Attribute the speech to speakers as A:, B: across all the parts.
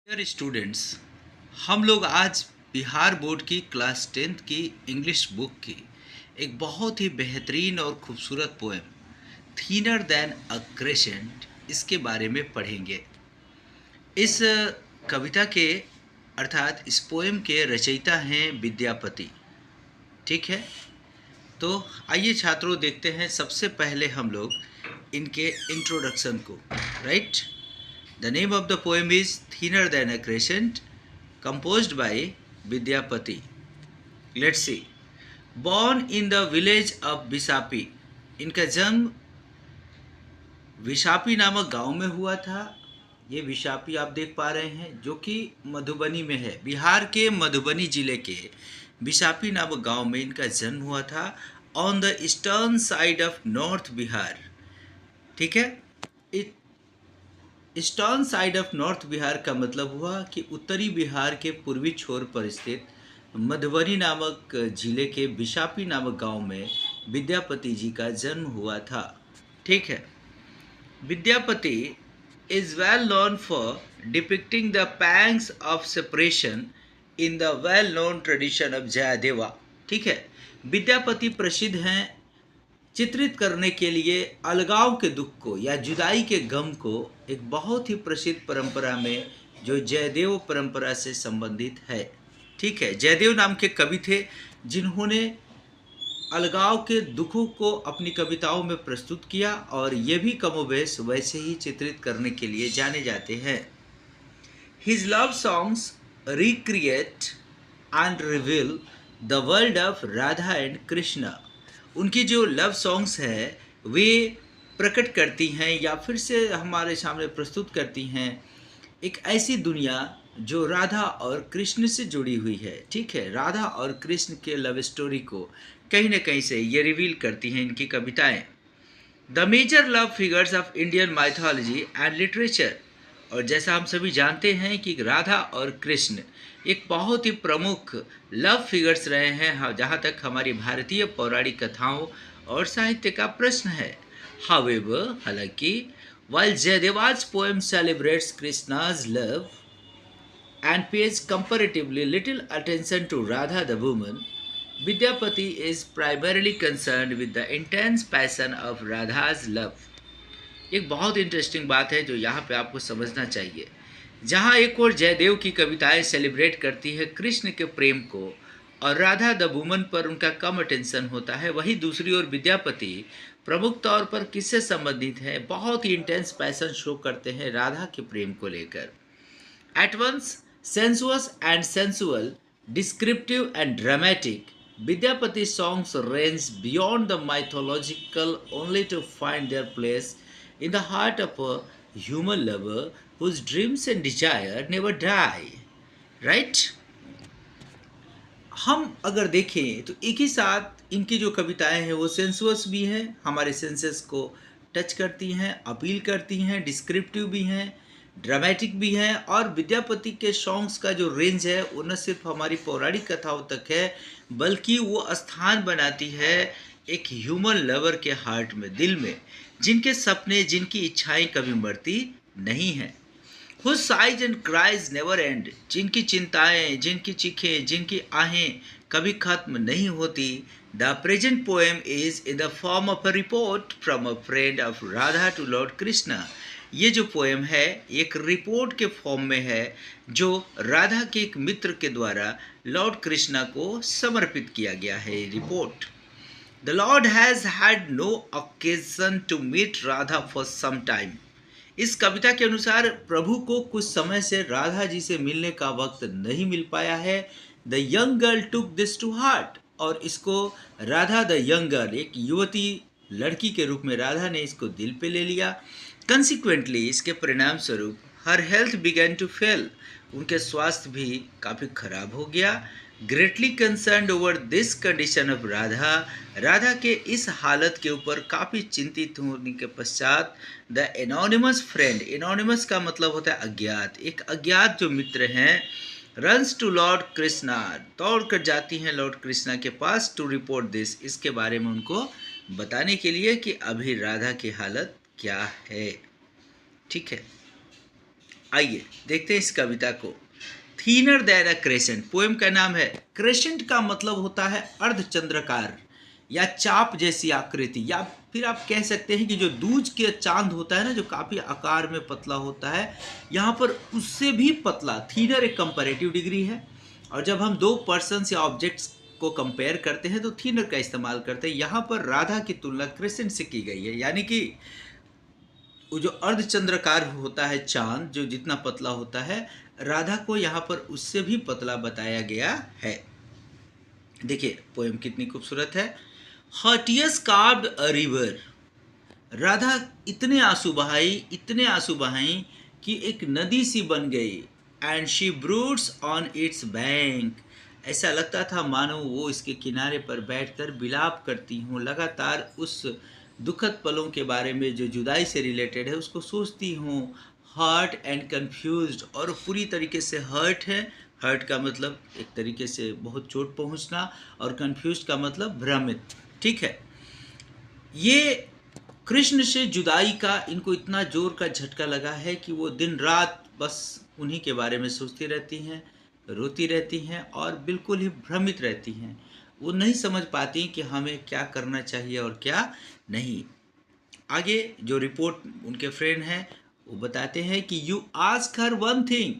A: Dear students, हम लोग आज बिहार बोर्ड की क्लास 10th की इंग्लिश बुक की एक बहुत ही बेहतरीन और खूबसूरत poem thinner than a crescent इसके बारे में पढ़ेंगे। इस कविता के अर्थात इस पोएम के रचयिता हैं विद्यापति। ठीक है, तो आइए छात्रों देखते हैं सबसे पहले हम लोग इनके इंट्रोडक्शन को। Right, the name of the poem is thinner than a crescent, composed by Vidyapati. Let's see. Born in the village of Bisapi, इनका जन्म विशापी नामक गांव में हुआ था। ये विशापी आप देख पा रहे हैं जो कि मधुबनी में है। बिहार के मधुबनी जिले के विशापी नामक गांव में इनका जन्म हुआ था, on the eastern side of north Bihar. ठीक है, eastern side of north Bihar का मतलब हुआ कि उत्तरी बिहार के पूर्वी छोर पर स्थित मधुबनी नामक जिले के बिशापी नामक गांव में विद्यापति जी का जन्म हुआ था। ठीक है, Vidyapati is well known for depicting the pangs of separation in the well known tradition of Jayadeva. ठीक है, विद्यापति प्रसिद्ध हैं चित्रित करने के लिए अलगाव के दुख को या जुदाई के गम को एक बहुत ही प्रसिद्ध परंपरा में जो जयदेव परंपरा से संबंधित है। ठीक है, जयदेव नाम के कवि थे जिन्होंने अलगाव के दुखों को अपनी कविताओं में प्रस्तुत किया और ये भी कमोबेश वैसे ही चित्रित करने के लिए जाने जाते हैं। His love songs recreate and reveal the world of Radha and Krishna. उनकी जो लव सॉन्ग्स हैं वे प्रकट करती हैं या फिर से हमारे सामने प्रस्तुत करती हैं एक ऐसी दुनिया जो राधा और कृष्ण से जुड़ी हुई है। ठीक है, राधा और कृष्ण के लव स्टोरी को कहीं ना कहीं से ये रिवील करती हैं इनकी कविताएं। The major love figures of Indian mythology and literature. और जैसा हम सभी जानते हैं कि राधा और कृष्ण एक बहुत ही प्रमुख लव फिगर्स रहे हैं जहाँ तक हमारी भारतीय पौराणिक कथाओं और साहित्य का प्रश्न है। हाउएवर, हालांकि while Jayadeva's poem celebrates Krishna's love and pays comparatively little attention to Radha the woman, Vidyapati is primarily concerned with the intense passion of Radha's love. एक बहुत इंटरेस्टिंग बात है जो यहाँ पे आपको समझना चाहिए। जहाँ एक और जयदेव की कविताएं सेलिब्रेट करती है कृष्ण के प्रेम को और राधा द वुमन पर उनका कम अटेंशन होता है, वहीं दूसरी ओर विद्यापति प्रमुख तौर पर किससे संबंधित है, बहुत ही इंटेंस पैशन शो करते हैं राधा के प्रेम को लेकर। At once sensuous and sensual, descriptive and dramatic, Vidyapati songs range beyond the mythological only to find their place in the heart of a human lover whose dreams and desire never die. Right? हम अगर देखें तो एक ही साथ इनकी जो कविताएं हैं वो सेंसुअस भी हैं, हमारे सेंसेस को टच करती हैं, अपील करती हैं, डिस्क्रिप्टिव भी हैं, ड्रामेटिक भी हैं। और विद्यापति के सॉन्ग्स का जो रेंज है वो न सिर्फ हमारी पौराणिक कथाओं तक है बल्कि वो स्थान बनाती है एक ह्यूमन लवर के हार्ट में, दिल में, जिनके सपने, जिनकी इच्छाएं कभी मरती नहीं हैं। Whose sighs and cries never end, जिनकी चिंताएं, जिनकी चीखें, जिनकी आहें कभी खत्म नहीं होती। The present poem is in the form of a report from a friend of Radha to Lord Krishna. ये जो पोएम है एक रिपोर्ट के फॉर्म में है जो राधा के एक मित्र के द्वारा लॉर्ड कृष्णा को समर्पित किया गया है। Report. The Lord has had no occasion to meet Radha for some time. इस कविता के अनुसार प्रभु को कुछ समय से राधा जी से मिलने का वक्त नहीं मिल पाया है। The young girl took this to heart. और इसको राधा द यंग गर्ल, एक युवती लड़की के रूप में राधा ने इसको दिल पे ले लिया। Consequently, इसके परिणाम स्वरूप her health began to fail. उनके स्वास्थ्य भी काफ़ी खराब हो गया। Greatly concerned over this condition of Radha, Radha के इस हालत के ऊपर काफ़ी चिंतित होने के पश्चात द एनोनिमस फ्रेंड, एनोनिमस का मतलब होता है अज्ञात, एक अज्ञात जो मित्र हैं, रन्स टू लॉर्ड कृष्णा, दौड़ कर जाती हैं लॉर्ड कृष्णा के पास, टू रिपोर्ट दिस, इसके बारे में उनको बताने के लिए कि अभी राधा की हालत क्या है। ठीक है, आइए देखते हैं इस कविता को। Thinner than a crescent, poem का नाम है। क्रेसेंट का मतलब होता है अर्धचंद्राकार या चाप जैसी आकृति, या फिर आप कह सकते हैं कि जो दूज के चांद होता है ना, जो काफ़ी आकार में पतला होता है, यहाँ पर उससे भी पतला। थीनर एक कंपैरेटिव डिग्री है, और जब हम दो पर्सन या ऑब्जेक्ट्स को कंपेयर करते हैं तो थीनर का इस्तेमाल करते हैं। यहाँ पर राधा की तुलना क्रेसेंट से की गई है, यानी कि वो जो अर्धचंद्राकार होता है चांद, जो जितना पतला होता है, राधा को यहाँ पर उससे भी पतला बताया गया है। देखिए पोएम कितनी खूबसूरत है। हर tears carved a river, Radha इतने आंसू बहाई कि एक नदी सी बन गई। And she breeds on it's bank, ऐसा लगता था मानो वो इसके किनारे पर बैठकर विलाप करती हूँ, लगातार उस दुखद पलों के बारे में जो जुदाई से रिलेटेड है उसको सोचती हूँ। हर्ट एंड कंफ्यूज्ड, और पूरी तरीके से हर्ट है। हर्ट का मतलब एक तरीके से बहुत चोट पहुँचना, और कंफ्यूज्ड का मतलब भ्रमित। ठीक है, ये कृष्ण से जुदाई का इनको इतना जोर का झटका लगा है कि वो दिन रात बस उन्हीं के बारे में सोचती रहती हैं, रोती रहती हैं और बिल्कुल ही भ्रमित रहती हैं। वो नहीं समझ पाती कि हमें क्या करना चाहिए और क्या नहीं। आगे जो रिपोर्ट उनके फ्रेंड हैं वो बताते हैं कि you ask her one thing,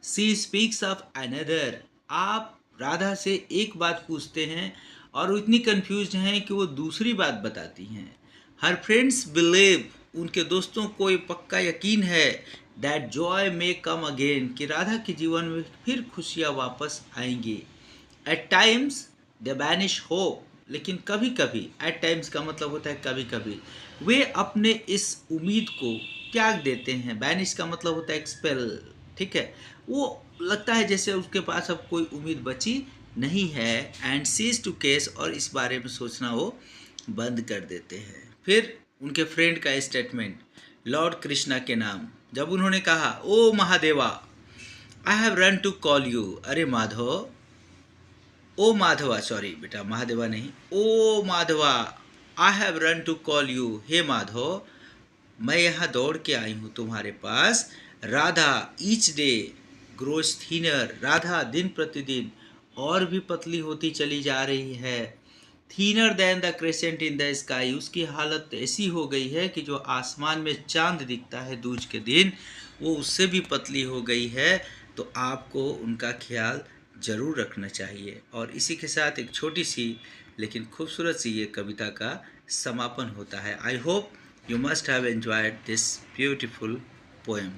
A: she speaks of another. आप राधा से एक बात पूछते हैं और वो इतनी कंफ्यूज हैं कि वो दूसरी बात बताती हैं। हर फ्रेंड्स बिलीव, उनके दोस्तों को ये पक्का यकीन है, that joy may come again, कि राधा के जीवन में फिर खुशियाँ वापस आएंगी। At times they banish hope, लेकिन कभी कभी, एट टाइम्स का मतलब होता है कभी कभी, वे अपने इस उम्मीद को त्याग देते हैं। बैनिश का मतलब होता है एक्सपेल। ठीक है, वो लगता है जैसे उसके पास अब कोई उम्मीद बची नहीं है। एंड सीज टू केस, और इस बारे में सोचना वो बंद कर देते हैं। फिर उनके फ्रेंड का स्टेटमेंट लॉर्ड कृष्णा के नाम, जब उन्होंने कहा O Mahadeva, I have run to call you, अरे माधव, ओ माधवा, सॉरी बेटा, महादेवा नहीं, O Madhava, I have run to call you, हे माधव, मैं यहाँ दौड़ के आई हूँ तुम्हारे पास। Radha each day grows thinner, Radha दिन प्रतिदिन और भी पतली होती चली जा रही है। Thinner than the crescent in the sky, उसकी हालत ऐसी हो गई है कि जो आसमान में चांद दिखता है दूज के दिन, वो उससे भी पतली हो गई है। तो आपको उनका ख्याल ज़रूर रखना चाहिए। और इसी के साथ एक छोटी सी लेकिन खूबसूरत सी ये कविता का समापन होता है। I hope you must have enjoyed this beautiful poem.